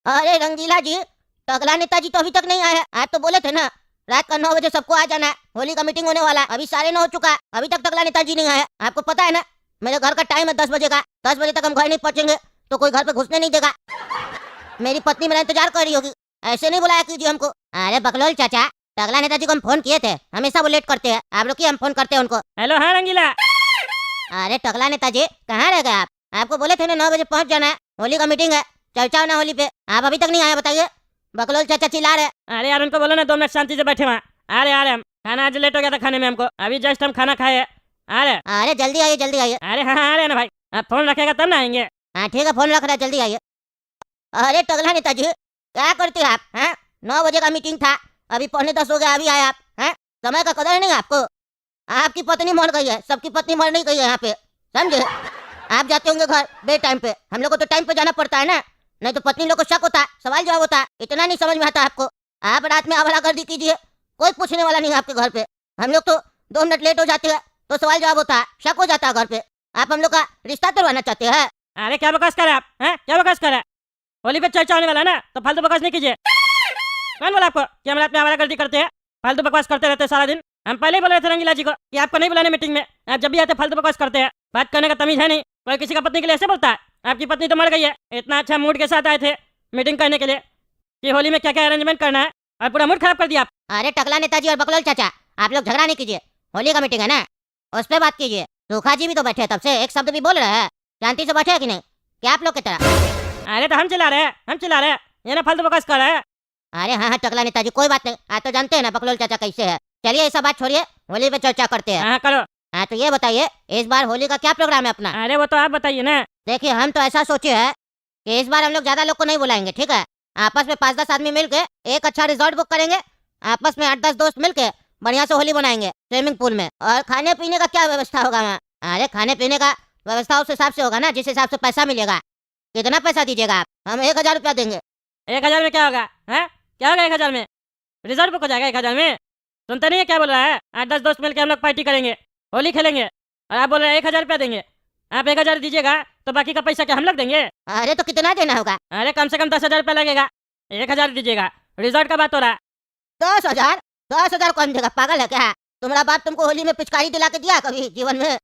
अरे रंगीला जी, टकला नेताजी तो अभी तक नहीं आए हैं। आप तो बोले थे ना रात का 9 बजे सबको आ जाना है, होली का मीटिंग होने वाला है। अभी 9:30 हो चुका है, अभी तक टकला नेताजी नहीं आए। आपको पता है ना मेरे घर का टाइम है 10 बजे का। 10 बजे तक हम घर नहीं पहुंचेंगे तो कोई घर पे घुसने नहीं देगा। मेरी पत्नी मेरा इंतजार कर रही होगी, ऐसे नहीं बुलाया कीजिए हमको। अरे बकलोल चाचा, टकला नेताजी को हम फोन किए थे, हमेशा वो लेट करते हैं। आप रुकिए, हम फोन करते हैं उनको। हेलो, हाँ रंगीला। अरे टकला नेताजी कहाँ रह गए आप? आपको बोले थे ना 9 बजे पहुंच जाना है, होली का मीटिंग है, चर्चा होना होली पे। आप अभी तक नहीं आए, बताइए। बकलोल चाचा चिल्ला रहे। अरे यार उनको बोलो ना 2 मिनट शांति से बैठे वहाँ। आ रहे हम। खाना आज लेट हो गया था खाने में हमको, अभी जस्ट हम खाना खाए। आ रहे। अरे जल्दी आइए, जल्दी आइए। अरे हाँ आ रहे ना भाई, आप फोन रखेगा तब ना आएंगे। हाँ ठीक है, फोन रख रहा है, जल्दी आइए। अरे टकला नेताजी क्या करते हैं आप? हैं 9 बजे का मीटिंग था, अभी 9:45 हो गया, अभी आए आप। हैं समय का कदर नहीं आपको। आपकी पत्नी मर गई है, सबकी पत्नी मर नहीं गई है यहाँ पे, समझे? आप जाते होंगे घर बे टाइम पे, हम लोग को तो टाइम पे जाना पड़ता है ना, नहीं तो पत्नी लोग को शक होता, सवाल जवाब होता। इतना नहीं समझ में आता आपको। आप रात में आवारागर्दी कीजिए, कोई पूछने वाला नहीं है आपके घर पे। हम लोग तो 2 मिनट लेट हो जाते हैं तो सवाल जवाब होता है, शक हो जाता है घर पे। आप हम लोग का रिश्ता तोड़वाना चाहते हैं? अरे क्या बकवास कर रहे आप? हैं क्या बकवास कर रहे हैं? होली पे चर्चा होने वाला है ना, तो फालतू बकवास नहीं कीजिए। कौन बोला आपको कि हम रात में आवारागर्दी करते हैं? फालतू बकवास करते रहते हैं सारा दिन। हम पहले ही बोल रहे थे रंगीला जी को कि आपको नहीं बुलाने मीटिंग में। आप जब भी आते फालतू बकवास करते हैं, बात करने का तमीज है नहीं। कोई किसी का पत्नी के लिए ऐसे बोलता है? आपकी पत्नी तो मर गई है, इतना अच्छा मूड के साथ आए थे मीटिंग करने के लिए कि होली में क्या क्या अरेंजमेंट करना है, और पूरा मूड खराब कर दिया आप। अरे टकला नेताजी और बकलोल चाचा, आप लोग झगड़ा नहीं कीजिए, होली का मीटिंग है ना, उस पर बात कीजिए। सूखा जी भी तो बैठे हैं तब से, एक शब्द भी बोल रहे हैं। शांति से बैठे हैं कि नहीं? क्या आप लोग की तरह? अरे तो हम चला रहे हैं, हम चला रहे हैं, ये ना फालतू बकवास कर रहा है। अरे हाँ हाँ टकला नेताजी, कोई बात नहीं, आप तो जानते हैं ना बकलोल चाचा कैसे है। चलिए ये सब बात छोड़िए, होली पे चर्चा करते हैं। हाँ करो। हाँ तो ये बताइए, इस बार होली का क्या प्रोग्राम है अपना? अरे वो तो आप बताइए ना। देखिए हम तो ऐसा सोचे है कि इस बार हम लोग ज्यादा लोग को नहीं बुलाएंगे, ठीक है? आपस में 5-10 आदमी मिलके एक अच्छा रिजॉर्ट बुक करेंगे, आपस में 8-10 दोस्त मिलके बढ़िया से होली बनाएंगे स्विमिंग पूल में। और खाने पीने का क्या व्यवस्था होगा वहाँ? अरे खाने पीने का व्यवस्था उस हिसाब से होगा ना जिस हिसाब से पैसा मिलेगा। कितना पैसा दीजिएगा आप? हम 1,000 रुपया देंगे। 1000 में क्या होगा? है क्या होगा 1000 में? रिजल्ट बुक हो जाएगा 1000 में? सुनते नहीं है क्या बोल रहा है? 8-10 दोस्त मिलकर हम लोग पार्टी करेंगे, होली खेलेंगे, और आप बोल रहे हैं 1000 रुपया देंगे। आप 1000 दीजिएगा तो बाकी का पैसा क्या हम लोग देंगे? अरे तो कितना देना होगा? अरे कम से कम 10,000 रुपया लगेगा। 1000 दीजिएगा, रिजल्ट का बात हो रहा है। 10,000? 10,000 कौन देगा, पागल है क्या? तुम्हारा बाप तुमको होली में पिचकारी दिला के दिया कभी जीवन में?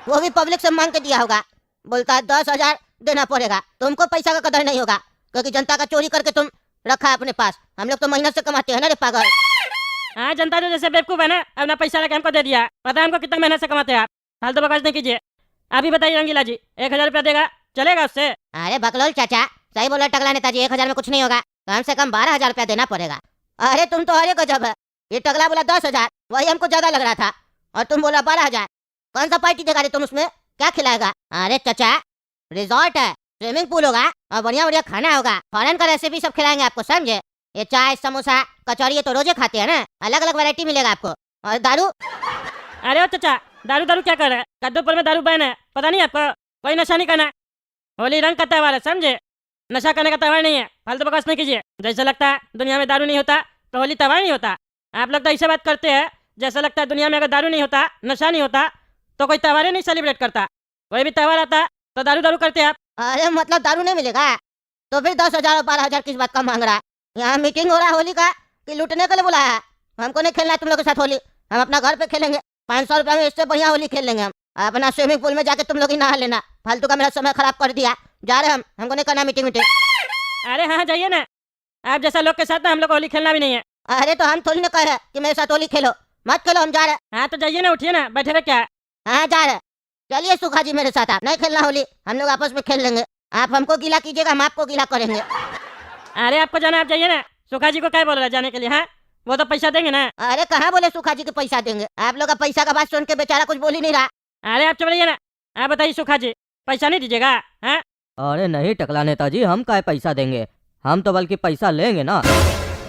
वो भी पब्लिक से मांग के दिया होगा। बोलता है 10,000 देना पड़ेगा। तुमको पैसा का कदर नहीं होगा क्योंकि जनता का चोरी करके तुम रखा है अपने पास। हम लोग तो मेहनत से कमाते हैं ना रे पागल। हाँ जनता जो जैसे बेवकूफ है ना, अपना पैसा लेके हमको दे दिया। पता है हमको कितना मेहनत से कमाते हैं आप। फालतू बकवास नहीं कीजिए। आप ही बताइए रंगीला जी, 1000 रुपया देगा चलेगा उससे? अरे बकलोल चाचा, सही बोला टकला नेताजी, 1,000 में कुछ नहीं होगा, कम से कम 12,000 रुपया देना पड़ेगा। अरे तुम तो अरे गजब है, ये टकला बोला 10,000, वही हमको ज्यादा लग रहा था, और तुम बोला 12,000। कौन सा पार्टी देगा रे तुम, उसमें क्या खिलाएगा? अरे चाचा रिजॉर्ट है, स्विमिंग पूल होगा और बढ़िया बढ़िया खाना होगा, फॉरेन का रेसिपी सब खिलाएंगे आपको, समझे? ये चाय समोसा कचौड़ी ये तो रोजे खाते हैं ना, अलग अलग वैरायटी मिलेगा आपको। और दारू? अरे ओ चाचा, दारू दारू क्या कर रहे हैं? कद्दूपुर में दारू बैन है, पता नहीं आपको? कोई नशा नहीं करना। होली रंग का त्यौहार है, समझे? नशा करने का त्यौहार नहीं है। फालतू बकवास नहीं कीजिए। जैसे लगता है दुनिया में दारू नहीं होता तो होली त्यौहार नहीं होता। आप लोग तो ऐसे बात करते हैं जैसा लगता है दुनिया में अगर दारू नहीं होता, नशा नहीं होता, तो कोई त्यौहार ही नहीं सेलिब्रेट करता। कोई भी त्यौहार आता तो दारू दारू करते हैं आप। अरे मतलब दारू नहीं मिलेगा? तो फिर 10,000 और 12,000 किस बात का मांग रहा है? यहाँ मीटिंग हो रहा है होली का कि लूटने के लिए बुलाया है? हमको नहीं खेलना है तुम लोग के साथ होली, हम अपना घर पे खेलेंगे। 500 रुपया में इससे बढ़िया होली खेल लेंगे हम। अपना स्विमिंग पूल में जाके तुम लोग ही नहा लेना, फालतू का मेरा समय खराब कर दिया। जा रहे हम, हमको नहीं करना मीटिंग मीटिंग। अरे हाँ जाइए ना, आप जैसा लोग के साथ ना हम लोग को होली खेलना भी नहीं है। अरे तो हम थोड़ी ना कह रहे कि मेरे साथ होली खेलो, मत खेलो, हम जा रहे। हाँ तो जाइए ना, उठिए ना, बैठे रहे क्या है? हाँ जा रहे। चलिए सुखा जी मेरे साथ, आप नहीं खेलना होली, हम लोग आपस में खेल लेंगे। आप हमको गीला कीजिएगा, हम आपको गीला करेंगे। अरे आपको जाना आप जाइए ना। सुखा जी को क्या बोल रहा है जाने के लिए? हाँ वो तो पैसा देंगे ना। अरे कहाँ बोले सुखा जी के पैसा देंगे? आप लोग का पैसा का बात सुन के बेचारा कुछ बोल ही नहीं रहा। अरे आप चलिए ना, आप बताइए सुखा जी पैसा नहीं दीजिएगा? हाँ अरे नहीं टकला नेताजी, हम काय पैसा देंगे, हम तो बल्कि पैसा लेंगे ना।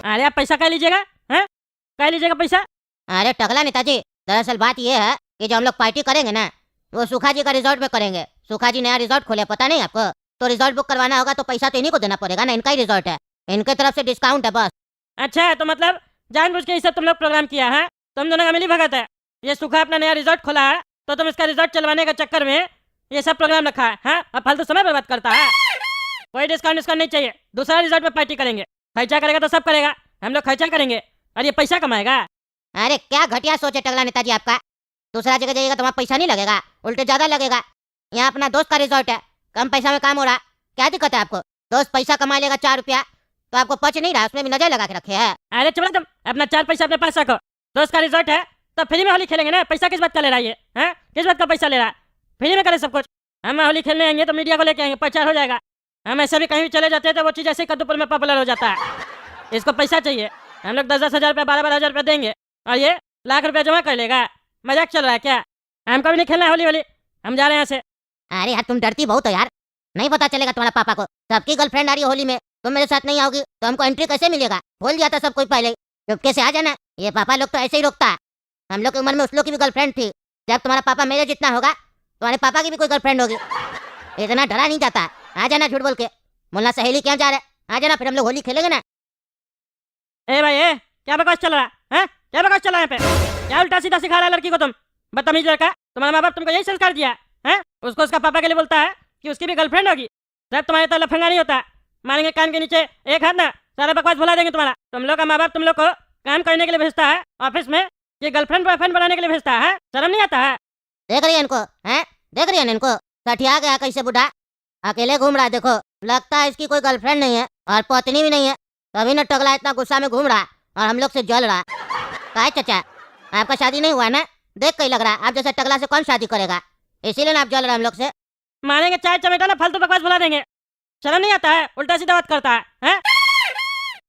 अरे आप पैसा क्या लीजिएगा? हाँ क्या लीजिएगा पैसा? अरे टकला नेताजी, दरअसल बात ये है कि जो हम लोग पार्टी करेंगे ना, वो सुखा जी का रिजॉर्ट में करेंगे। सुखा जी नया रिजॉर्ट खोले, पता नहीं आपको? तो रिजॉर्ट बुक करवाना होगा तो पैसा तो इन्हीं को देना पड़ेगा ना, इनका ही रिजॉर्ट है, इनके तरफ से डिस्काउंट है बस। अच्छा तो मतलब जानबूझ के ये सब तुम लोग प्रोग्राम किया है? तुम दोनों का मिली भगत है। ये सुखा अपना नया रिजॉर्ट खोला है तो तुम इसका रिजॉर्ट चलवाने के चक्कर में ये सब प्रोग्राम रखा है। हाँ अब फालतू समय बर्बाद करता है। कोई डिस्काउंट नहीं चाहिए। दूसरा रिजॉर्ट में पार्टी करेंगे। खर्चा करेगा तो सब करेगा, हम लोग खर्चा करेंगे और ये पैसा कमाएगा। अरे क्या घटिया सोच है टकला नेताजी आपका। दूसरा जगह जाइएगा तो वहाँ पैसा नहीं लगेगा, उल्टे ज्यादा लगेगा। यहाँ अपना दोस्त का रिजॉर्ट है, कम पैसा में काम हो रहा। क्या दिक्कत है आपको? दोस्त पैसा कमा लेगा 4 रुपया तो आपको पच नहीं रहा, उसमें भी नजर लगा के रखे है। अरे चलो तुम अपना 4 पैसा अपने पास रखो। दोस्त का रिजॉर्ट है तो फ्री में होली खेलेंगे ना। पैसा किस बात का ले रहा है ये? हैं? किस बात का पैसा ले रहा है? फ्री में करे सब कुछ। हम होली खेलने आएंगे तो मीडिया को लेके आएंगे, प्रचार हो जाएगा। हम ऐसे भी कहीं भी चले जाते हैं तो वो चीज़ ऐसे कद्दूपुर में पॉपुलर हो जाता है। इसको पैसा चाहिए। हम लोग 10-10 हज़ार रुपये 12-12 हज़ार रुपये देंगे और ये लाख रुपया जमा कर लेगा। मजाक चल रहा है क्या? हमको भी नहीं खेलना है होली, हम जा रहे हैं यहाँ से। अरे यार तुम डरती बहुत हो यार। नहीं पता चलेगा तुम्हारा पापा को, सबकी गर्लफ्रेंड आ रही है होली में, तुम मेरे साथ नहीं आओगी तो हमको एंट्री कैसे मिलेगा? बोल दिया था सब कोई पहले, चुपके से आ जाना। ये पापा लोग तो ऐसे ही रोकता है। हम लोग की उम्र में उस लोग की भी गर्लफ्रेंड थी। जब तुम्हारा पापा मेरे जितना होगा तुम्हारे पापा की भी कोई गर्लफ्रेंड होगी। इतना डरा नहीं जाता। आ जाना झूठ बोल के। बोलना सहेली क्या जा रहा है, आ जाना, फिर हम लोग होली खेलेंगे ना। ए भाई ए, क्या बकवास चल रहा है? क्या बकवास चल रहा है यहाँ पे? क्या उल्टा सीधा सिखा रहा है लड़की को तुम? बदतमीज लड़का। तुम्हारा माँ बाप तुमको यही संस्कार दिया है? उसको उसका पापा के लिए बोलता है कि उसकी भी गर्लफ्रेंड होगी। जब तुम्हारे तो लफंगा नहीं होता, मारेंगे कान के नीचे एक हाथ ना, सारा बकवास भुला देंगे तुम्हारा। तुम लोग का माँ बाप तुम लोग को काम करने के लिए भेजता है ऑफिस में, ये गर्लफ्रेंड बॉयफ्रेंड बनाने के लिए भेजता है। शर्म नहीं आता है? देख रही है इनको, हैं? देख रही है ना इनको, सठिया गया कैसे बुढ़ा, अकेले घूम रहा है। देखो लगता है इसकी कोई गर्लफ्रेंड नहीं है और पत्नी भी नहीं है, तभी न टगला इतना गुस्सा में घूम रहा है और हम लोग से जल रहा है। काय चाचा आपका शादी नहीं हुआ ना? देख कहीं लग रहा है आप जैसे टगला से कौन शादी करेगा, इसीलिए ना आप जल रहे हम लोग से। मारेंगे चाय चमेटा ना, फालतू बकवास भुला देंगे। शर्म नहीं आता है? उल्टा सीधा बात करता है?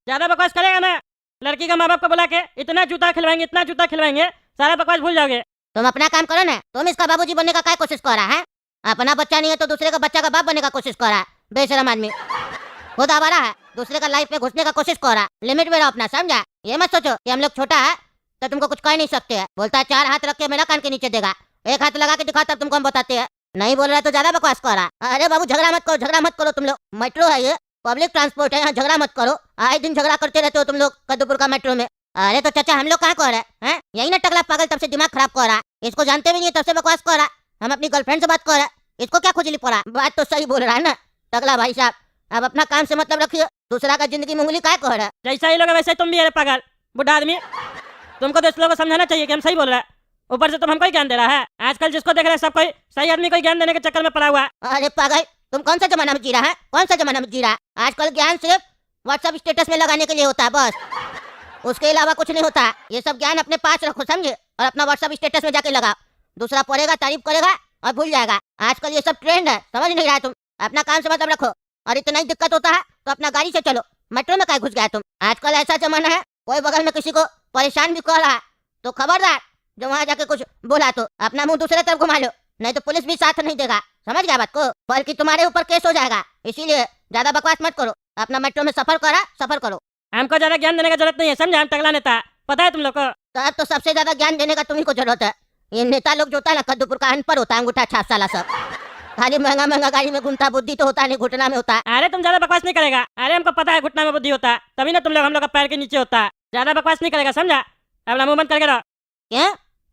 ज्यादा बकवास करेगा ना, लड़की का माँ बाप को बुला के इतना जूता खिलवाएंगे, इतना जूता खिलवाएंगे, सारा बकवास भूल जाओगे। तुम अपना काम करो ना। तुम इसका बाबूजी बनने का क्या कोशिश कर रहा है? अपना बच्चा नहीं है तो दूसरे का बच्चा का बाप बनने का कोशिश कर रहा है। बेशरम आदमी, खुद आवारा है, दूसरे का लाइफ में घुसने का कोशिश कर रहा है। लिमिट में रहो अपना, समझा? ये मत सोचो कि हम लोग छोटा है तो तुमको कुछ कह नहीं सकते है। बोलता है 4 हाथ रख के मेरा कान के नीचे देगा, 1 हाथ लगा के दिखा तब तुमको हम बताते हैं। नहीं बोल रहा तो ज्यादा बकवास कर रहा है। अरे बाबू झगड़ा मत करो, झगड़ा मत करो। तुम लोग मेट्रो है, ये पब्लिक ट्रांसपोर्ट है, यहाँ झगड़ा मत करो। आए दिन झगड़ा करते रहते हो तुम लोग कद्दूपुर का मेट्रो में। अरे तो चाचा हम लोग कहाँ कर रहे हैं? यही ना टकला पागल तब से दिमाग खराब कर रहा है। इसको जानते भी नहीं है तब से बकवास कर रहा है। हम अपनी गर्लफ्रेंड से बात कर रहे हैं, इसको क्या खुजली पड़ा? बात तो सही बोल रहा है ना टकला भाई साहब। अब अपना काम से मतलब रखिए, दूसरा का जिंदगी में उंगली काय कर रहा है? जैसा ही लोग है वैसे ही तुम भी है पागल बुढ़ा आदमी। तुमको तो इस लोगों को समझाना चाहिए कि हम सही बोल रहे हैं, ऊपर से तुम हमको ही ज्ञान दे रहा है। आजकल जिसको देख रहे हैं सब कोई सही आदमी को ज्ञान देने के चक्कर में पड़ा हुआ है। अरे पागल तुम कौन सा जमाना में जी रहा है? कौन सा जमाना में जी रहा है? आजकल ज्ञान सिर्फ व्हाट्सएप स्टेटस में लगाने के लिए होता है बस, उसके अलावा कुछ नहीं होता। ये सब ज्ञान अपने पास रखो समझे, और अपना व्हाट्सएप स्टेटस में जाके लगाओ। दूसरा पढ़ेगा, तारीफ करेगा और भूल जाएगा। आजकल ये सब ट्रेंड है, समझ नहीं रहा तुम। अपना काम से मतलब रखो, और इतना ही दिक्कत होता है तो अपना गाड़ी से चलो। मेट्रो में क्या घुस गया तुम? आजकल ऐसा जमाना है, कोई बगल में किसी को परेशान भी कर रहा है तो खबरदार, जो वहाँ जाके कुछ बोला तो अपना मुंह दूसरे तरफ घुमा लो, नहीं तो पुलिस भी साथ नहीं देगा। समझ गया बात को? बल्कि तुम्हारे ऊपर केस हो जाएगा। इसीलिए ज्यादा बकवास मत करो, अपना मेट्रो में सफर करो। हमको ज्यादा ज्ञान देने का जरूरत नहीं है, समझा? हम टकला नेता, पता है तुम लोग को। तो अब तो सबसे ज्यादा ज्ञान देने का तुम्ही को जरूरत है। ये नेता लोग जो होता है ना कद्दूपुर का अनपढ़ होता है, अंगूठा छाप साला सब, खाली महंगा महंगा गाड़ी में घूमता, बुद्धि तो होता नहीं, घुटना में होता है। अरे तुम ज्यादा बकवास नहीं करेगा। अरे हमको पता है घुटना में बुद्धि होता है, तभी ना तुम लोग हम लोग का पैर के नीचे होता है। ज्यादा बकवास नहीं करेगा, समझा? अपना मुंह बंद करके रहो।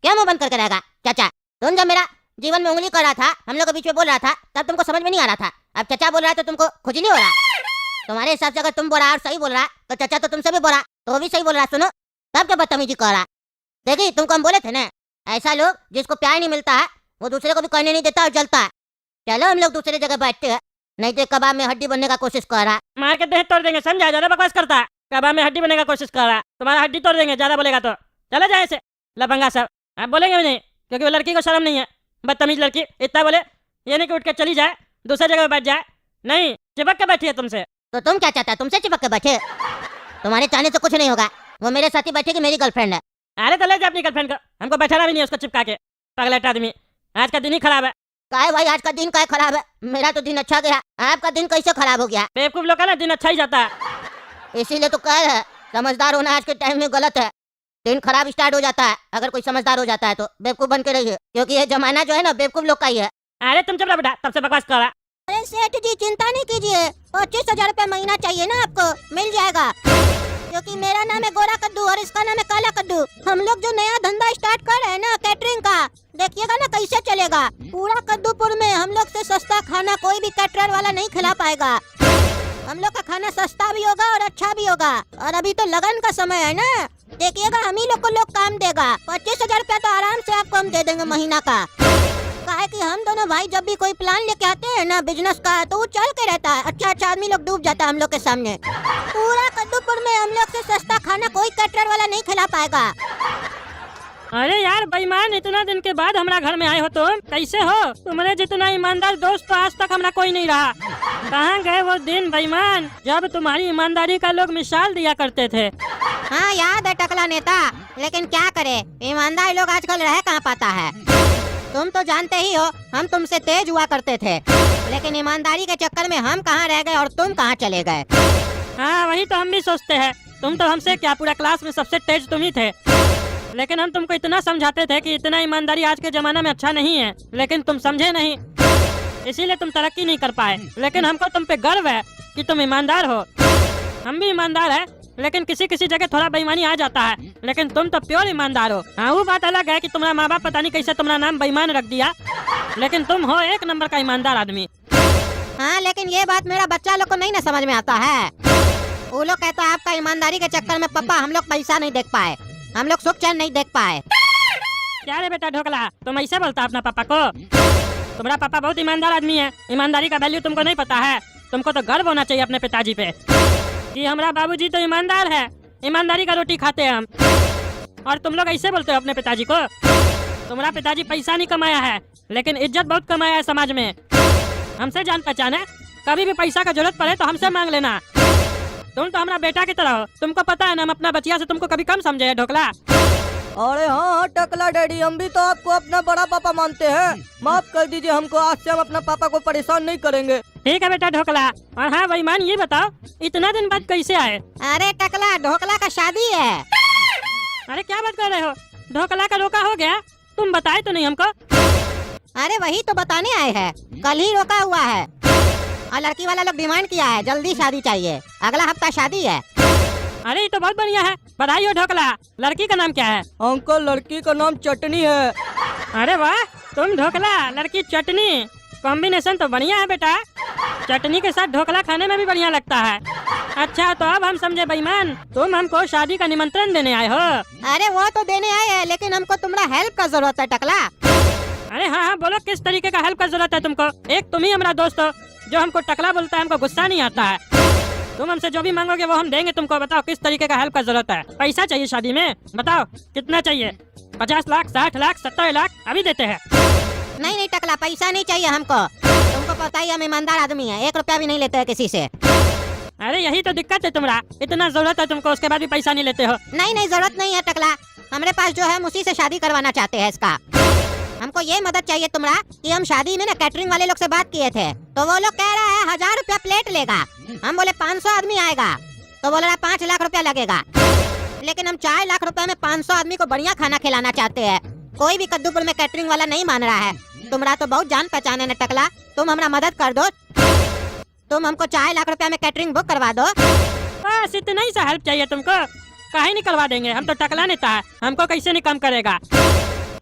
क्या मुंह बंद करके रहेगा? चाचा तुम जब मेरा जीवन में उंगली कर रहा था, हम लोग के बीच में बोल रहा था, तब तुमको समझ में नहीं आ रहा था। अब चाचा बोल रहा है तो तुमको खुजली हो रहा है। तुम्हारे हिसाब से अगर तुम बोला और सही बोल रहा तो चाचा तो तुमसे भी बोला तो वो भी सही बोल रहा। सुनो तब क्या बदतमीजी कर रहा। देखिए तुमको हम बोले थे ना, ऐसा लोग जिसको प्यार नहीं मिलता है वो दूसरे को भी करने नहीं देता और जलता है। चलो हम लोग दूसरे जगह बैठते हैं, नहीं तो कबाब में हड्डी बनने का कोशिश कर रहा। मार के देह तोड़ देंगे, समझा? ज्यादा बकवास करता है, कबाब में हड्डी बनने का कोशिश कर रहा है। तुम्हारा हड्डी तोड़ देंगे ज्यादा बोलेगा तो। चला जाए ऐसे लफंगा सब। आप बोलेंगे भी नहीं क्योंकि वो लड़की को शर्म नहीं है। बदतमीज लड़की, इतना बोले ये नहीं कि उठ के चली जाए दूसरी जगह बैठ जाए, नहीं चिपक के बैठी है तुमसे। तो तुम क्या चाहता है? तुमसे चिपक के बैठे? तुम्हारे चाहने से कुछ नहीं होगा, वो मेरे साथ ही बैठेगी, मेरी गर्लफ्रेंड है। अरे तो ले जा अपनी गर्लफ्रेंड को, हमको बैठाना भी नहीं उसको चिपका के। पगलेट आदमी, आज का दिन ही खराब है। काय भाई आज का दिन काय खराब है? मेरा तो दिन अच्छा गया, आपका दिन कैसे खराब हो गया? बेवकूफ लोग का ना दिन अच्छा ही जाता है। इसीलिए तो कह रहे हैं समझदार होना आज के टाइम में गलत है। दिन खराब स्टार्ट हो जाता है अगर कोई समझदार हो जाता है तो। बेवकूफ बन के रहिए, क्योंकि ये जमाना जो है ना बेवकूफ लोग का ही है। अरे तुम चुप रहो बेटा, तब से बकवास कर रहा। अरे सेठ जी चिंता नहीं कीजिए, 25,000 रुपया महीना चाहिए ना आपको, मिल जाएगा। क्योंकि मेरा नाम है गोरा कद्दू और इसका नाम है काला कद्दू। हम लोग जो नया धंधा स्टार्ट कर रहे हैं ना कैटरिंग का, देखिएगा ना कैसे चलेगा। पूरा कद्दूपुर में हम लोग से सस्ता खाना कोई भी कैटरर वाला नहीं खिला पाएगा। हम लोग का खाना सस्ता भी होगा और अच्छा भी होगा। और अभी तो लगन का समय है ना, देखिएगा हम ही लोग को लोग काम देगा। 25,000 रुपया तो आराम से आपको हम दे देंगे महीना का। काहे कि हम दोनों भाई जब भी कोई प्लान लेके आते हैं ना बिजनेस का, तो वो चल के रहता है। अच्छा आदमी लोग डूब जाता है हम लोग के सामने। पूरा कद्दूपुर में हम लोग से सस्ता खाना कोई कैटरर वाला नहीं खिला पाएगा। अरे यार बेईमान, इतना दिन के बाद हमारा घर में आए हो तुम, कैसे हो? तुम्हारे जितना ईमानदार दोस्त तो आज तक हमारा कोई नहीं रहा। कहाँ गए वो दिन बेईमान जब तुम्हारी ईमानदारी का लोग मिसाल दिया करते थे? हाँ याद है टकला नेता, लेकिन क्या करे, ईमानदार लोग आजकल रह कहाँ पाता है। तुम तो जानते ही हो हम तुमसे तेज हुआ करते थे, लेकिन ईमानदारी के चक्कर में हम कहाँ रह गए और तुम कहाँ चले गए। हाँ वही तो हम भी सोचते हैं। तुम तो हमसे क्या, पूरा क्लास में सबसे तेज तुम ही थे। लेकिन हम तुमको इतना समझाते थे कि इतना ईमानदारी आज के जमाना में अच्छा नहीं है, लेकिन तुम समझे नहीं, इसीलिए तुम तरक्की नहीं कर पाए। लेकिन हमको तुम पे गर्व है कि तुम ईमानदार हो। हम भी ईमानदार है, लेकिन किसी किसी जगह थोड़ा बेईमानी आ जाता है, लेकिन तुम तो प्योर ईमानदार हो। हाँ वो बात अलग है कि तुम्हारा माँ बाप पता नहीं कैसे तुम्हारा नाम बेईमान रख दिया, लेकिन तुम हो एक नंबर का ईमानदार आदमी। हाँ लेकिन ये बात मेरा बच्चा लोग को नहीं ना समझ में आता है। वो लोग कहता है आपका ईमानदारी के चक्कर में पापा हम लोग पैसा नहीं देख पाए, हम लोग सुख चैन नहीं देख पाए। क्या रे बेटा ढोकला, तुम ऐसे बोलता अपना पापा को? तुम्हारा पापा बहुत ईमानदार आदमी है। ईमानदारी का वैल्यू तुमको नहीं पता है। तुमको तो गर्व होना चाहिए अपने पिताजी पे कि हमारा बाबूजी तो ईमानदार है, ईमानदारी का रोटी खाते हैं हम। और तुम लोग ऐसे बोलते हो अपने पिताजी को? तुम्हारा पिताजी पैसा नहीं कमाया है, लेकिन इज्जत बहुत कमाया है समाज में। हमसे जान पहचान है, कभी भी पैसा का जरूरत पड़े तो हमसे मांग लेना। तुम तो हमारा बेटा की तरह हो, तुमको पता है ना हम अपना बचिया से तुमको कभी कम समझे है ढोकला। अरे हाँ टकला डैडी, हम भी तो आपको अपना बड़ा पापा मानते हैं। माफ कर दीजिए हमको, आज से हम अपना पापा को परेशान नहीं करेंगे। ठीक है बेटा ढोकला। और हाँ बेईमान ये बताओ, इतना दिन बाद कैसे आए? अरे टकला ढोकला का शादी है। अरे क्या बात कर रहे हो? ढोकला का रोका हो गया? तुम बताए तो नहीं हमको। अरे वही तो बताने आए हैं, कल ही रोका हुआ है। और लड़की वाला लोग डिमांड किया है जल्दी शादी चाहिए, अगला हफ्ता शादी है। अरे ये तो बहुत बढ़िया है, बधाई हो ढोकला। लड़की का नाम क्या है? अंकल लड़की का नाम चटनी है। अरे वाह, तुम ढोकला लड़की चटनी, कॉम्बिनेशन तो बढ़िया है बेटा। चटनी के साथ ढोकला खाने में भी बढ़िया लगता है। अच्छा तो अब हम समझे बेईमान, तुम हमको शादी का निमंत्रण देने आए हो। अरे वो तो देने आए हैं, लेकिन हमको तुम्हारा हेल्प का जरूरत है टकला। अरे हाँ हाँ बोलो, किस तरीके का हेल्प का जरूरत है तुमको? एक तुम ही हमारा दोस्त हो जो हमको टकला बोलता है, हमको गुस्सा नहीं आता है। तुम हमसे जो भी मांगोगे वो हम देंगे तुमको। बताओ किस तरीके का हेल्प का जरूरत है? पैसा चाहिए शादी में? बताओ कितना चाहिए? 50 लाख, 60 लाख, 70 लाख? अभी देते हैं। नहीं नहीं टकला, पैसा नहीं चाहिए हमको। तुमको पता ही हम ईमानदार आदमी है, 1 रुपया भी नहीं लेते हैं किसी से। अरे यही तो दिक्कत है तुम्हारा, इतना जरूरत है तुमको, उसके बाद भी पैसा नहीं लेते हो। नहीं नहीं जरूरत नहीं है टकला, हमारे पास जो है हम उसी से शादी करवाना चाहते हैं इसका। हमको ये मदद चाहिए तुम्हारा कि हम शादी में ना कैटरिंग वाले लोग से बात किए थे, तो वो लोग कह रहा है 1000 रुपया प्लेट लेगा। हम बोले 500 आदमी आएगा, तो बोल रहा 5 लाख रुपया लगेगा। लेकिन हम 4 लाख रुपया में 500 आदमी को बढ़िया खाना खिलाना चाहते हैं। कोई भी कद्दूपुर में कैटरिंग वाला नहीं मान रहा है। तुम्हारा तो बहुत जान पहचान है न टकला, तुम हमारा मदद कर दो। तुम हमको 4 लाख रुपया में कैटरिंग बुक करवा दो। बस इतना ही सा हेल्प चाहिए तुमको? कहीं नहीं करवा देंगे, हम तो टकला नेता है, हमको कैसे नहीं कम करेगा।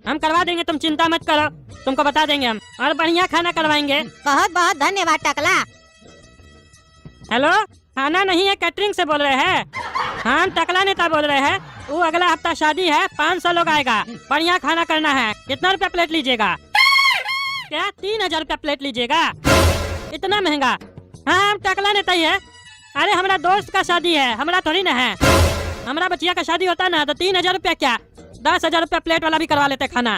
हम करवा देंगे, तुम चिंता मत करो, तुमको बता देंगे हम, और बढ़िया खाना करवाएंगे। बहुत बहुत धन्यवाद टकला। हेलो, खाना नहीं है, कैटरिंग से बोल रहे हैं? हाँ हम टकला नेता बोल रहे हैं। वो अगला हफ्ता शादी है, 500 लोग आएगा, बढ़िया खाना करना है। कितना रुपया प्लेट लीजिएगा? क्या 3000 रुपया प्लेट लीजिएगा? इतना महंगा? हाँ हम टकला नेता ही है। अरे हमारा दोस्त का शादी है, हमारा थोड़ी ना है। हमारा बचिया का शादी होता ना तो 3000 रुपया क्या 10,000 रुपया प्लेट वाला भी करवा लेते खाना।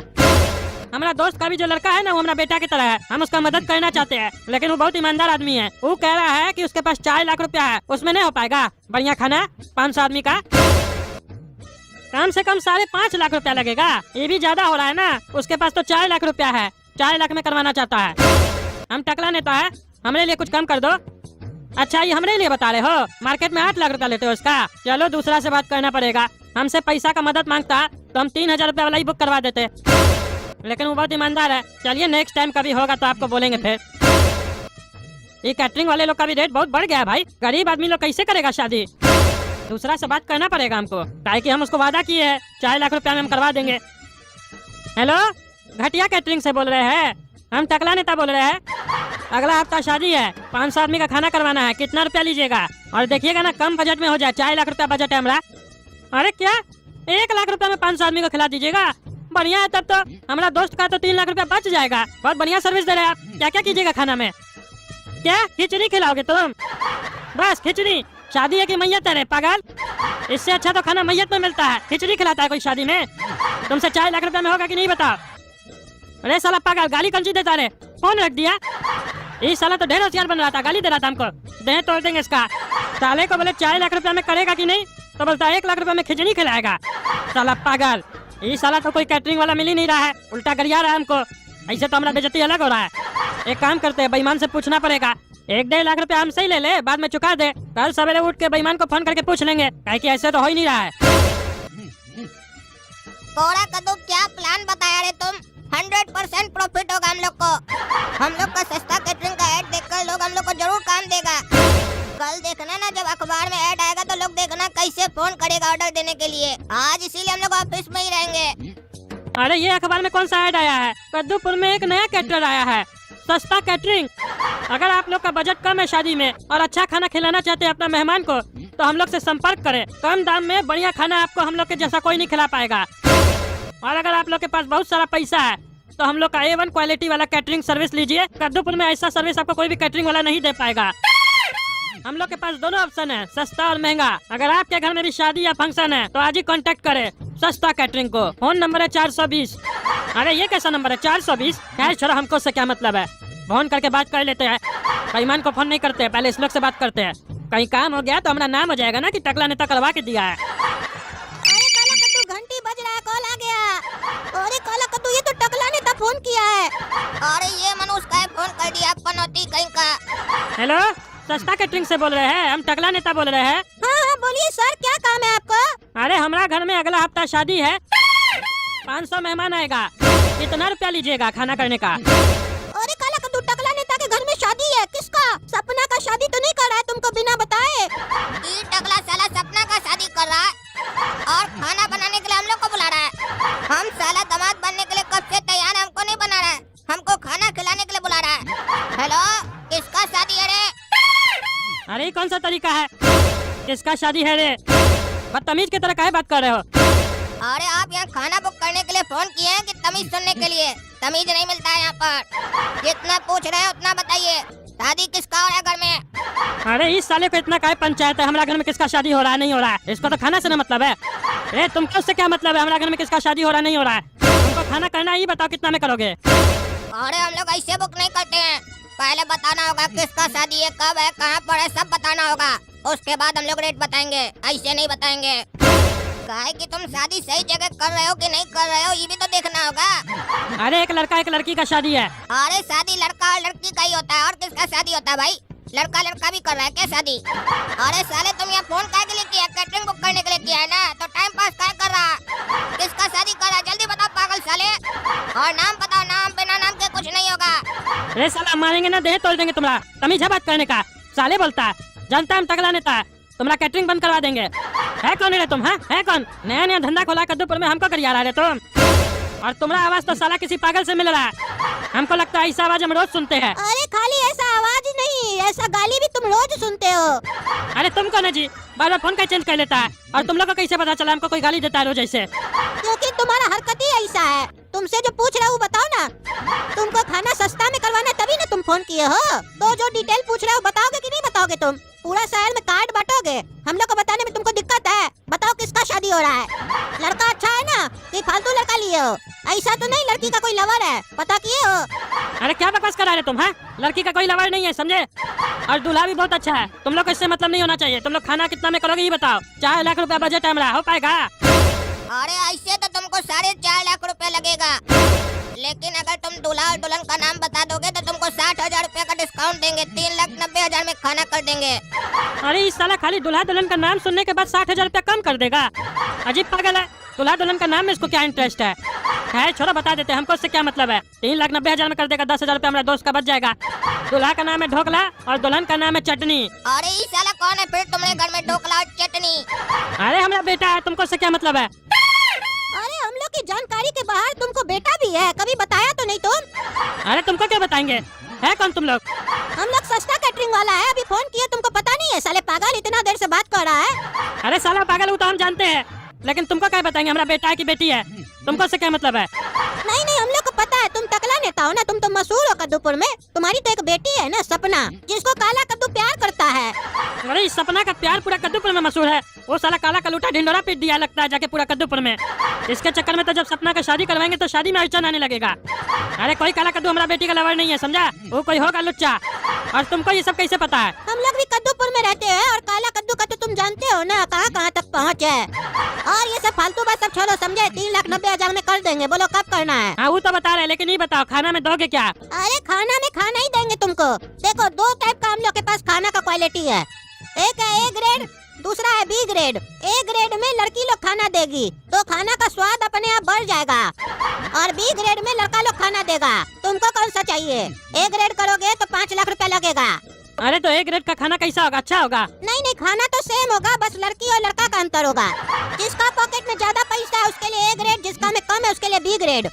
हमारा दोस्त का भी जो लड़का है ना वो हमारा बेटा की तरह है, हम उसका मदद करना चाहते हैं, लेकिन वो बहुत ईमानदार आदमी है। वो कह रहा है कि उसके पास 4 लाख रुपया है, उसमें नहीं हो पाएगा बढ़िया खाना 500 आदमी का। कम से कम 5.5 लाख रुपया लगेगा, ये भी ज्यादा हो रहा है ना। उसके पास तो 4 लाख रुपया है, 4 लाख में करवाना चाहता है। हम टकला नेता है, हमारे लिए कुछ कम कर दो। अच्छा ये हमारे लिए बता रहे हो? मार्केट में 8 लाख रुपया लेते हो उसका। चलो दूसरा से बात करना पड़ेगा। हमसे पैसा का मदद मांगता तो हम 3000 रुपया वाला ही बुक करवा देते, लेकिन वो बहुत ईमानदार है। चलिए नेक्स्ट टाइम कभी होगा तो आपको बोलेंगे फिर। ये कैटरिंग वाले लोग का भी रेट बहुत बढ़ गया है भाई, गरीब आदमी लोग कैसे करेगा शादी? दूसरा से बात करना पड़ेगा हमको, ताकि हम उसको वादा किए हैं 4 लाख रुपया में हम करवा देंगे। हेलो, घटिया कैटरिंग से बोल रहे हैं? हम टकला नेता बोल रहे हैं। अगला हफ्ता शादी है, 500 आदमी का खाना करवाना है, कितना रुपया लीजिएगा? और देखिएगा ना कम बजट में हो जाए, 4 लाख रुपया बजट है हमारा। अरे क्या 1 लाख रुपया में 500 आदमी को खिला दीजिएगा? बढ़िया है, तब तो हमारा दोस्त का तो 3 लाख रुपया बच जाएगा। बहुत बढ़िया सर्विस दे रहे हैं आप। क्या क्या कीजिएगा खाना में? क्या खिचड़ी खिलाओगे तुम? बस खिचड़ी? शादी है कि मैयत है रे पागल? इससे अच्छा तो खाना मैयत में मिलता है, खिचड़ी खिलाता है कोई शादी में? तुमसे 4 लाख रुपया में होगा कि नहीं बताओ? अरे साला पागल, गाली कौन सी देता रे? फोन रख दिया। ये साला तो ढेर होशियार बन रहा था, गाली दे रहा था हमको। देह तोड़ देंगे इसका। साले को बोले 4 लाख रुपया में करेगा कि नहीं, तो बोलता 1 लाख रुपया में खिचड़ी खिलाएगा। साला पागल, ये साला तो कोई कैटरिंग वाला मिल ही नहीं रहा है, उल्टा गरिया रहा है हमको। ऐसे तो हमारा बेइज्जती अलग हो रहा है। एक काम करते हैं, बेईमान से पूछना पड़ेगा। 1-1.5 लाख रुपया हमसे ही ले ले, बाद में चुका दे। कल सवेरे उठ के बेईमान को फोन करके पूछ लेंगे, काहे कि ऐसे तो हो ही नहीं रहा है। कोड़ा कद्दू, क्या प्लान बताया रे तुम? 100% प्रॉफिट होगा हम लोग को। हम लोग का सस्ता कैटरिंग का ऐड देखकर लोग हम लोग को जरूर काम देगा। कल देखना ना, जब अखबार में ऐड आएगा तो लोग देखना कैसे फोन करेगा ऑर्डर देने के लिए। आज इसीलिए हम लोग ऑफिस में ही रहेंगे। अरे ये अखबार में कौन सा ऐड आया है? कद्दूपुर में एक नया कैटरर आया है, सस्ता कैटरिंग। अगर आप लोग का बजट कम है शादी में और अच्छा खाना खिलाना चाहते हैं अपना मेहमान को, तो हम लोग से संपर्क करें। कम दाम में बढ़िया खाना आपको हम लोग के जैसा कोई नहीं खिला पाएगा। और अगर आप लोग के पास बहुत सारा पैसा है तो हम लोग का A1 क्वालिटी वाला कैटरिंग सर्विस लीजिए। कद्दूपुर में ऐसा सर्विस आपको कोई भी कैटरिंग वाला नहीं दे पाएगा। हम लोग के पास दोनों ऑप्शन है, सस्ता और महंगा। अगर आपके घर में भी शादी या फंक्शन है तो आज ही कांटेक्ट करें सस्ता कैटरिंग को। फोन नंबर है 420। अरे ये कैसा नंबर है 420? खैर छोड़ो, हमको उससे क्या मतलब है, फोन करके बात कर लेते हैं। बेईमान को फोन नहीं करते, पहले इस लोग से बात करते हैं। कहीं काम हो गया तो हमारा नाम हो जाएगा ना कि टकला नेता करवा के दिया है। अरे काला कद्दू, घंटी बज रहा है, कॉल आ गया। अरे काला कद्दू, ये तो टकला नेता फोन किया है। अरे ये मनुष्य का फोन कर दिया, पनौती कहीं का। हेलो, सस्ता कैटरिंग से बोल रहे हैं, हम टकला नेता बोल रहे हैं। हाँ बोलिए सर, क्या काम है आपको? अरे हमारा घर में अगला हफ्ता शादी है, 500 मेहमान आएगा। कितना रुपया लीजिएगा खाना करने का? अरे काला कद्दू, टकला नेता के घर में शादी है। किसका? सपना का शादी तो नहीं कर रहा है तुमको बिना बताए? ये टकला साला सपना का शादी कर रहा है और खाना बनाने के लिए हम लोग को बुला रहा है। हम साला दामाद बनने के लिए कब से तैयार है, हमको नहीं बना रहा है, हमको खाना खिलाने के लिए बुला रहा है। हेलो, किसका शादी है रे? अरे कौन सा तरीका है, किसका शादी है रे? बदतमीज की तरह काहे बात कर रहे हो? अरे आप यहाँ खाना बुक करने के लिए फोन किए हैं कि तमीज सुनने के लिए? तमीज नहीं मिलता है यहाँ पर। जितना पूछ रहे हैं उतना बताइए। शादी किसका हो रहा है घर में? अरे इस साले को इतना काहे पंचायत है, हमारा घर में किसका शादी हो रहा है नहीं हो रहा है? इसको तो खाना से ना मतलब है। अरे तुमको उससे क्या मतलब है, हमारा घर में किसका शादी हो रहा नहीं हो रहा है? तुमको खाना करना ही बताओ कितना में करोगे? अरे हम लोग ऐसे बुक नहीं करते हैं, पहले बताना होगा किसका शादी है, कब है, कहाँ पर है, सब बताना होगा। उसके बाद हम लोग रेट बताएंगे, ऐसे नहीं बताएंगे। काहे कि तुम शादी सही जगह कर रहे हो कि नहीं कर रहे हो, ये भी तो देखना होगा। अरे एक लड़का एक लड़की का शादी है। अरे शादी लड़का और लड़की का ही होता है, और किसका शादी होता है भाई? लड़का लड़का भी कर रहा है क्या शादी? अरे साले तुम यहाँ फोन काहे के लिए किया? कैटरिंग बुक करने के लिए किया है ना, तो टाइम पास काहे कर रहा? किसका शादी कर रहा है जल्दी बताओ पागल साले। और नाम बताओ, नाम बिना नाम के कुछ नहीं होगा। अरे साला मारेंगे ना, देह तोड़ देंगे तुम्हारा। तमीज है बात करने का? साले बोलता है, जानता है हम टकला नेता है, तुम्हारा कैटरिंग बंद करवा देंगे। है कौन रे तुम? है कौन? नया नया धंधा खोला कद्दूपुर में, हमको करिया रहा है तुम। और तुम्हारा आवाज तो साला किसी पागल से मिल रहा है। हमको लगता है ऐसा आवाज हम रोज सुनते हैं। अरे खाली ऐसा आवाज नहीं, ऐसा गाली भी तुम रोज सुनते हो। अरे तुम कौन है जी, बार बार फोन का चेंज कर लेता है? और तुम लोग को कैसे पता चला हमको कोई गाली देता है रोज ऐसे? क्योंकि तुम्हारा हरकत ही ऐसा है। तुमसे जो पूछ रहा हूँ बताओ ना, तुमको खाना सस्ता में करवाना तभी ना तुम फोन किए हो। तो जो डिटेल पूछ रहे हो बताओगे कि नहीं बताओगे? तुम पूरा शहर में कार्ड बांटोगे, हम लोग को बताने में तुमको दिक्कत है। बताओ किसका शादी हो रहा है? लड़का अच्छा है ना कि फालतू लड़का लिए हो? ऐसा तो नहीं लड़की का कोई लवर है, पता किए हो? अरे क्या बकवास करा रहे तुम? हैं, लड़की का कोई लवर नहीं है समझे, और दूल्हा भी बहुत अच्छा है। तुम लोग को इससे मतलब नहीं होना चाहिए। तुम लोग खाना कितना में करोगे ये बताओ? 4 लाख रुपया बजट है हमारा, हो पाएगा? अरे ऐसे तो तुमको 4.5 लाख रुपया लगेगा, लेकिन अगर तुम दूल्हा और दुल्हन का नाम बता दोगे तो तुमको 60,000 रुपया का डिस्काउंट देंगे। 3,90,000 में खाना कर देंगे। अरे इस साला खाली दूल्हा दुल्हन का नाम सुनने के बाद 60,000 रुपया कम कर देगा? अजीब पागल है। दूल्हा दुल्हन का नाम में इसको क्या इंटरेस्ट है? खैर छोड़ो, बता देते हैं, हमको इससे क्या मतलब है। 3,90,000 में कर देगा, 10,000 रुपया हमारा दोस्त का बच जाएगा। दूल्हा का नाम है ढोकला और दुल्हन का नाम है चटनी। अरे ये साला कौन है फिर तुम्हारे घर में ढोकला और चटनी? अरे हमारा बेटा है, तुमको इससे क्या मतलब है? अरे हम लोग की जानकारी के बाहर तुमको बेटा भी है, कभी बताया तो नहीं तुम? अरे तुमको क्या बताएंगे, है कौन तुम लोग? हम लोग सस्ता कैटरिंग वाला है, अभी फोन किए तुमको पता नहीं है? साले पागल इतना देर से बात कर रहा है। अरे साला पागल हो तो हम जानते हैं, लेकिन तुमको क्या बताएंगे? हमारा बेटा है कि बेटी है, तुमको से क्या मतलब है? नहीं नहीं, हम लोग को पता है, तुम टकला नेता हो ना, तुम तो मशहूर हो कद्दूपुर में। तुम्हारी तो एक बेटी है ना, सपना, जिसको काला कद्दू प्यार करता है। अरे इस सपना का प्यार पूरा कद्दूपुर में मशहूर है। वो साला काला कलूटा ढिंडोरा पीट दिया लगता है जाके पूरा कद्दूपुर में। इसके चक्कर में तो जब सपना का शादी करवाएंगे तो शादी में अड़चन आने लगेगा। अरे कोई काला कद्दू हमारा बेटी का लवर नहीं है, समझा? वो कोई होगा लुच्चा। और तुमको ये सब कैसे पता है? हम लोग भी कद्दूपुर में रहते हैं, और काला कद्दू का तो तुम जानते हो ना कहाँ कहाँ तक पहुँच है। और ये सब फालतू बात सब छोड़ो, समझे? 3,90,000 में कर देंगे, बोलो कब करना है? हाँ वो तो बता रहे, लेकिन ये बताओ खाना में दोगे क्या? अरे खाना में खाना ही देंगे तुमको। देखो, दो टाइप का हम लोग के पास खाना का क्वालिटी है। एक है ए ग्रेड, दूसरा है बी ग्रेड। ए ग्रेड में लड़की लोग खाना देगी तो खाना का स्वाद अपने आप बढ़ जाएगा, और बी ग्रेड में लड़का लोग खाना देगा। तुमको कौन सा चाहिए? ए ग्रेड करोगे तो 5 लाख रुपया लगेगा। अरे तो ए ग्रेड का खाना कैसा होगा? अच्छा होगा? नहीं नहीं, खाना तो सेम होगा, बस लड़की और लड़का का अंतर होगा। जिसका पॉकेट में ज्यादा पैसा है उसके लिए ए ग्रेड, जिसका में कम है उसके लिए बी ग्रेड।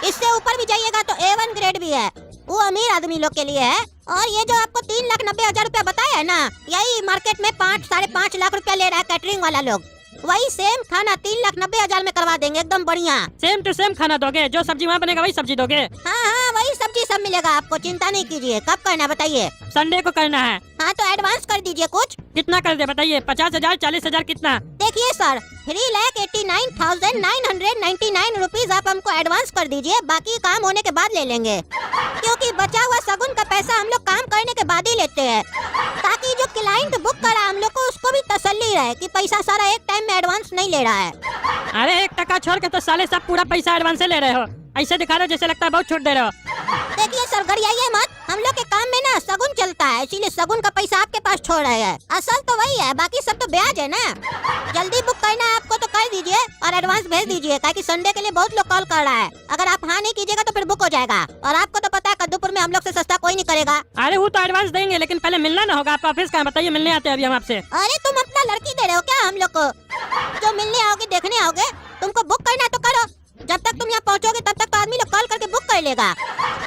इससे ऊपर भी जाइएगा तो A1 ग्रेड भी है, वो अमीर आदमी लोग के लिए है। और ये जो आपको 3,90,000 रुपया बताया है ना, यही मार्केट में 5-5.5 लाख रुपया ले रहा है कैटरिंग वाला लोग। वही सेम खाना 3,90,000 में करवा देंगे, एकदम बढ़िया। सेम टू सेम खाना दोगे? जो सब्जी वहाँ बनेगा वही सब्जी दोगे? हाँ हाँ, वही सब्जी सब मिलेगा आपको, चिंता नहीं कीजिए। कब करना बताइए? संडे को करना है। हाँ तो एडवांस कर दीजिए कुछ। कितना कर दे बताइए? 50,000, 40,000, कितना? देखिए सर, 3,89,999 रुपीज आप हमको एडवांस कर दीजिए, बाकी काम होने के बाद ले लेंगे। क्योंकि बचा हुआ सगुन का पैसा हम लोग काम करने के बाद ही लेते हैं, ताकि जो क्लाइंट बुक करा हम लोग को उसको भी तसल्ली रहे कि पैसा सारा एक टाइम में एडवांस नहीं ले रहा है। अरे 1 टका छोड़ के तो साले सब पूरा पैसा एडवांस से ले रहे हो। ऐसे दिखा रहे हो जैसे लगता है बहुत छूट दे रहे हो। देखिए सर, गरियाइए मत, हम लोग के काम में ना सगुन चलता है, इसीलिए सगुन का पैसा आपके पास छोड़ रहे हैं। असल तो वही है, बाकी सब तो ब्याज है ना। जल्दी बुक करना है आपको तो कर दीजिए और एडवांस भेज दीजिए, ताकि संडे के लिए बहुत लोग कॉल कर रहा है। अगर आप हाँ नहीं कीजिएगा तो फिर बुक हो जाएगा, और आपको तो पता है कद्दूपुर में हम लोग से सस्ता कोई नहीं करेगा। अरे वो तो एडवांस देंगे, लेकिन पहले मिलना ना होगा। आप ऑफिस का बताइए, मिलने आते हैं अभी हम आपसे। अरे तुम अपना लड़की दे रहे हो क्या हम लोग को? जो मिलने आओगे देखने आओगे, तुमको बुक करना तो करो। जब तक तुम यहाँ पहुँचोगे तब तक तो आदमी लोग कॉल करके बुक कर लेगा।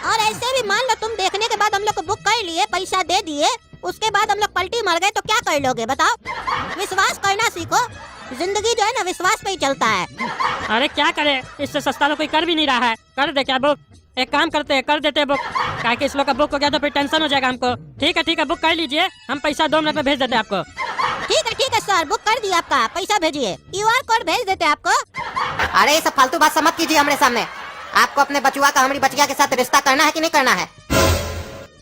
और ऐसे भी मान लो तुम देखने के बाद हम लोग को बुक कर लिए, पैसा दे दिए, उसके बाद हम लोग पलटी मार गए तो क्या कर लोगे बताओ? विश्वास करना सीखो, जिंदगी जो है ना विश्वास पे ही चलता है। अरे क्या करे, इससे सस्ता तो कोई कर भी नहीं रहा है। कर दे क्या बुक? एक काम करते हैं, कर देते हैं बुक, क्या कि इस लोग का बुक हो गया तो फिर टेंशन हो जाएगा हमको। ठीक है बुक कर लीजिए, हम पैसा 2 मिनट में भेज देते हैं आपको। ठीक है सर, बुक कर दिया आपका, पैसा भेजिए, QR कोड भेज देते हैं आपको। अरे ये सब फालतू बात मत कीजिए हमारे सामने। आपको अपने बचुआ का हमारी बचिया के साथ रिश्ता करना है कि नहीं करना है?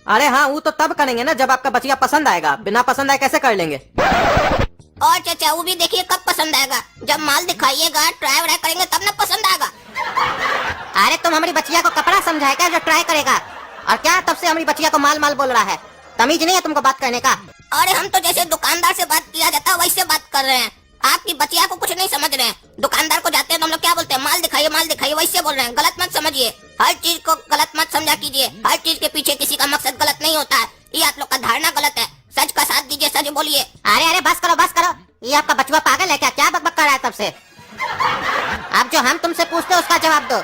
अरे हाँ, वो तो तब करेंगे ना जब आपका बचिया पसंद आएगा, बिना पसंद आए कैसे कर लेंगे? और चाचा वो भी देखिए कब पसंद आएगा, जब माल दिखाइएगा, ट्राई व्राई करेंगे तब ना पसंद आएगा। अरे तुम हमारी बचिया को कपड़ा समझाए क्या जो ट्राई करेगा? और क्या तब से हमारी बचिया को माल माल बोल रहा है? तमीज नहीं है तुमको बात करने का? अरे हम तो जैसे दुकानदार से बात किया जाता है वैसे बात कर रहे हैं। आपकी बचिया को कुछ नहीं समझ रहे हैं। दुकानदार को जाते हैं तो हम लोग क्या बोलते हैं? माल दिखाइए वैसे बोल रहे हैं। गलत मत समझिए, हर चीज को गलत मत समझा कीजिए। हर चीज के पीछे किसी का मकसद गलत नहीं होता है, ये आप लोग का धारणा गलत है। सच का साथ दीजिए, सच बोलिए। अरे बस करो, ये आपका बचुआ पागल है क्या? क्या बकबक कर रहा है तब से? आप जो हम तुमसे पूछते हो उसका जवाब दो।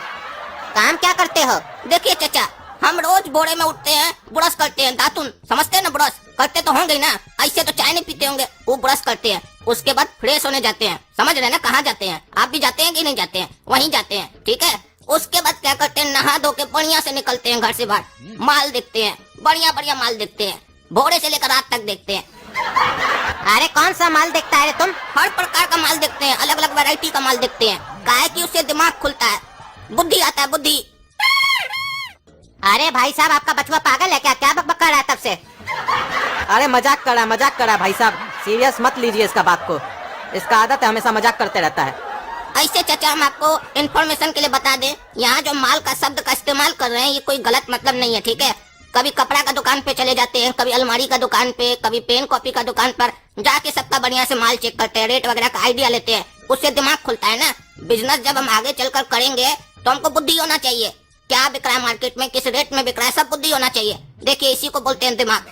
काम क्या करते हो? देखिए चाचा, हम रोज बोरे में उठते हैं, ब्रश करते हैं, दातुन समझते हैं ना, ब्रश करते तो होंगे ना। ऐसे तो चाय नहीं पीते होंगे, वो ब्रश करते हैं, उसके बाद फ्रेश होने जाते हैं। समझ रहे हैं ना? कहाँ जाते हैं? आप भी जाते हैं कि नहीं जाते हैं? वहीं जाते हैं, ठीक है। उसके बाद क्या करते हैं? नहा धो के बढ़िया से निकलते हैं घर से बाहर, माल देखते हैं, बढ़िया माल देखते हैं, भोरे से लेकर रात तक देखते हैं। अरे कौन सा माल देखता है रे तुम? हर प्रकार का माल देखते हैं, अलग अलग वैरायटी का माल देखते हैं। काहे कि उससे दिमाग खुलता है, बुद्धि आता है, बुद्धि। अरे भाई साहब, आपका बचुआ पागल है क्या? क्या बकबक कर रहा है तब से? अरे मजाक करा भाई साहब, सीरियस मत लीजिए इसका बात को। इसका आदत है, हमेशा मजाक करते रहता है। ऐसे चाचा हम आपको इन्फॉर्मेशन के लिए बता दें, यहाँ जो माल का शब्द का इस्तेमाल कर रहे हैं ये कोई गलत मतलब नहीं है, ठीक है। कभी कपड़ा का दुकान पे चले जाते हैं, कभी अलमारी का दुकान पे, कभी पेन कॉपी का दुकान पर जाके सबका बढ़िया से माल चेक करते हैं, रेट वगैरह का आइडिया लेते हैं, उससे दिमाग खुलता है ना। बिजनेस जब हम आगे चलकर करेंगे तो हमको बुद्धि होना चाहिए, क्या बिक रहा है मार्केट में, किस रेट में बिक रहा है, सब बुद्धि होना चाहिए। देखिए इसी को बोलते हैं दिमाग।